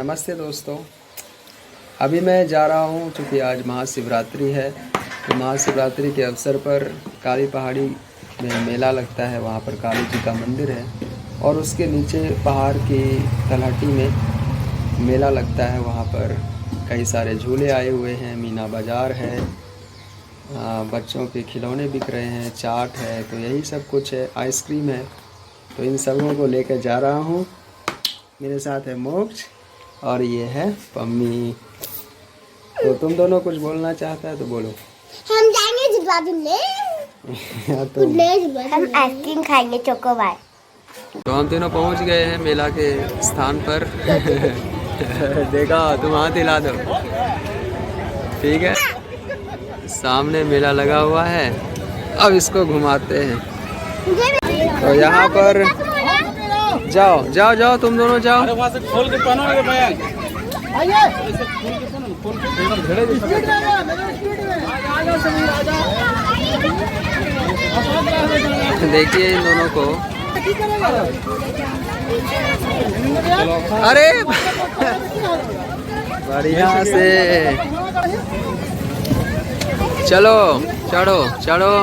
नमस्ते दोस्तों। अभी मैं जा रहा हूँ क्योंकि आज महाशिवरात्रि है, तो महाशिवरात्रि के अवसर पर काली पहाड़ी में मेला लगता है। वहाँ पर काली जी का मंदिर है और उसके नीचे पहाड़ की तलहटी में मेला लगता है। वहाँ पर कई सारे झूले आए हुए हैं, मीना बाज़ार है, बच्चों के खिलौने बिक रहे हैं, चाट है, तो यही सब कुछ है, आइसक्रीम है। तो इन सबों को लेकर जा रहा हूँ। मेरे साथ है मोक्ष और ये है पम्मी। तो तुम दोनों कुछ बोलना चाहता है तो बोलो। हम जाएंगे झुला झूलने। तो हम आइसक्रीम खाएंगे, चोकोबार। तो हम तीनों पहुंच गए हैं मेला के स्थान पर। देखा, तुम हाथ हिला दो। ठीक है, सामने मेला लगा हुआ है, अब इसको घुमाते हैं। तो यहाँ पर जाओ जाओ जाओ, तुम दोनों जाओ। अरे वहाँ से खोल के पहनो रे भैया। आइए, ऐसे खोल के पहनो, खोल के देखिए इन दोनों को। अरे बढ़िया से चलो, चढ़ो चढ़ो।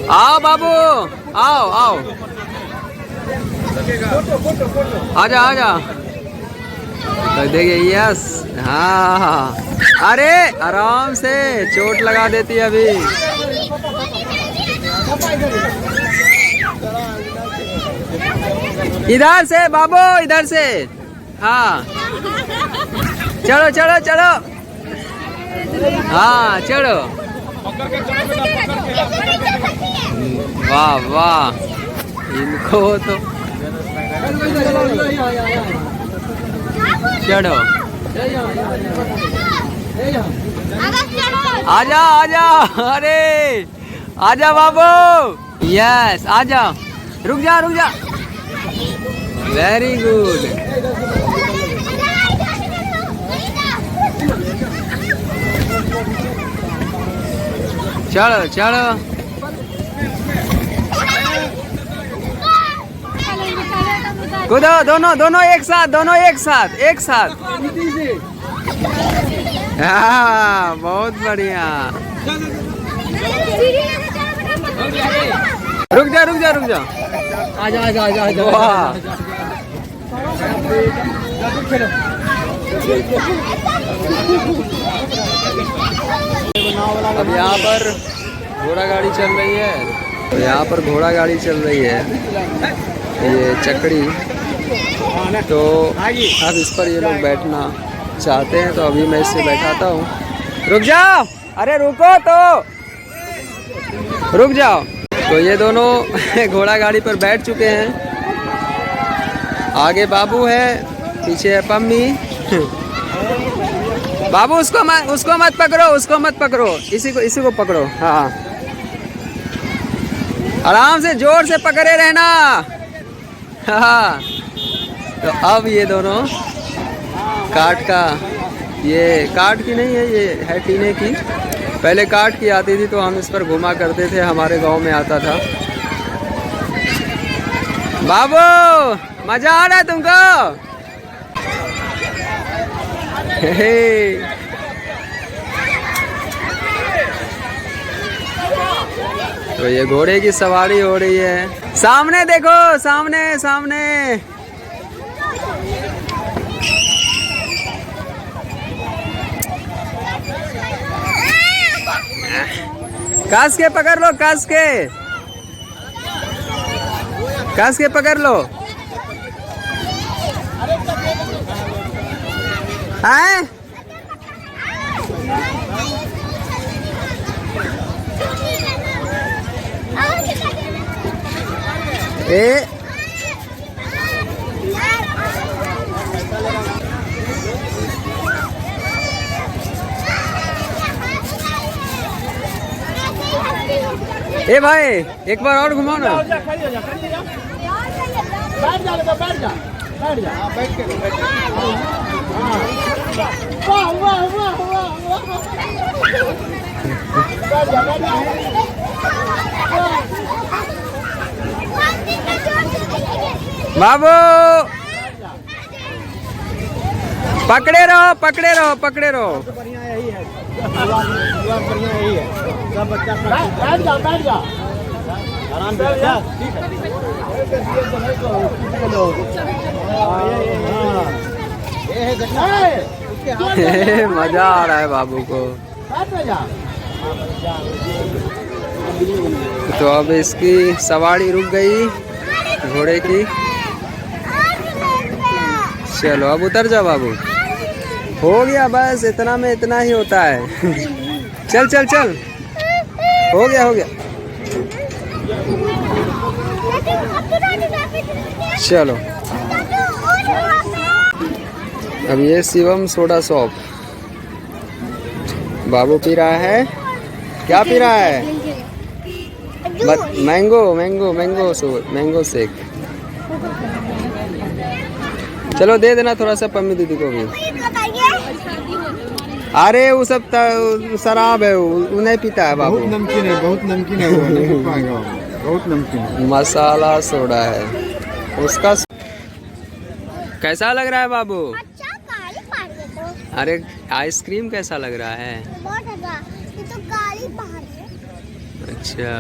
आओ बाबू, आओ आओ, आजा आजा। तो देखिए, यस, हाँ। अरे आराम से, चोट लगा देती है अभी। इधर से बाबू, इधर से, हाँ। चलो चलो चलो, हाँ चलो। वाह वाह, इनको तो चढ़ो। आजा आजा, अरे आजा बाबू, यस आजा। रुक जा रुक जा, वेरी गुड। चलो चलो। कूदो, दोनों दोनों एक साथ, दोनों एक साथ, एक साथ। हाँ, बहुत बढ़िया। रुक जा रुक जा रुक जा, आजा आजा आजा आजा। वाह, अब यहाँ पर घोड़ा गाड़ी चल रही है। तो यहाँ पर घोड़ा गाड़ी चल रही है, ये चकड़ी। तो अब इस पर ये लोग बैठना चाहते हैं, तो अभी मैं इससे बैठाता हूँ। रुक जाओ, अरे रुको तो, रुक जाओ। तो ये दोनों घोड़ा गाड़ी पर बैठ चुके हैं। आगे बाबू है, पीछे है पम्मी। बाबू उसको मत पकड़ो, उसको मत पकड़ो, इसी को पकड़ो। हाँ, आराम से, जोर से पकड़े रहना। हाँ। तो अब ये दोनों काठ का, ये काठ की नहीं है, ये है टीने की। पहले काठ की आती थी तो हम इस पर घुमा करते थे, हमारे गांव में आता था। बाबू मजा आ रहा है तुमको? तो ये घोड़े की सवारी हो रही है। सामने देखो, सामने सामने। कस के पकड़ लो, कस के पकड़ लो। हैं? ए ए भाई, एक बार और घुमाओ ना। बैठ जा, बैठ जा, बैठ जा, बैठ के वाह वाह वाह वाह वाह। बाबू पकड़े रहो पकड़े रहो पकड़े रहो। बढ़िया यही है, बढ़िया यही है। सब बच्चा बैठ जा आराम से जा। ठीक है। मजा आ रहा है बाबू को। तो अब इसकी सवारी रुक गई घोड़े की। चलो अब उतर जाओ बाबू। हो गया बस, इतना में इतना ही होता है। चल चल चल, हो गया हो गया। चलो अब ये शिवम सोडा शॉप। बाबू पी रहा है, क्या पी रहा है? Mango mango mango mango shake. चलो दे देना थोड़ा सा पम्मी दीदी को भी। अरे वो सब शराब है, वो नहीं पीता है बाबू। बहुत नमकीन है, बहुत नमकीन है, वो नहीं पी पाएगा, बहुत नमकीन है। मसाला सोडा है उसका। कैसा लग रहा है बाबू? अरे आइसक्रीम कैसा लग रहा है? बहुत अच्छा, ये तो काली पहाड़ है। अच्छा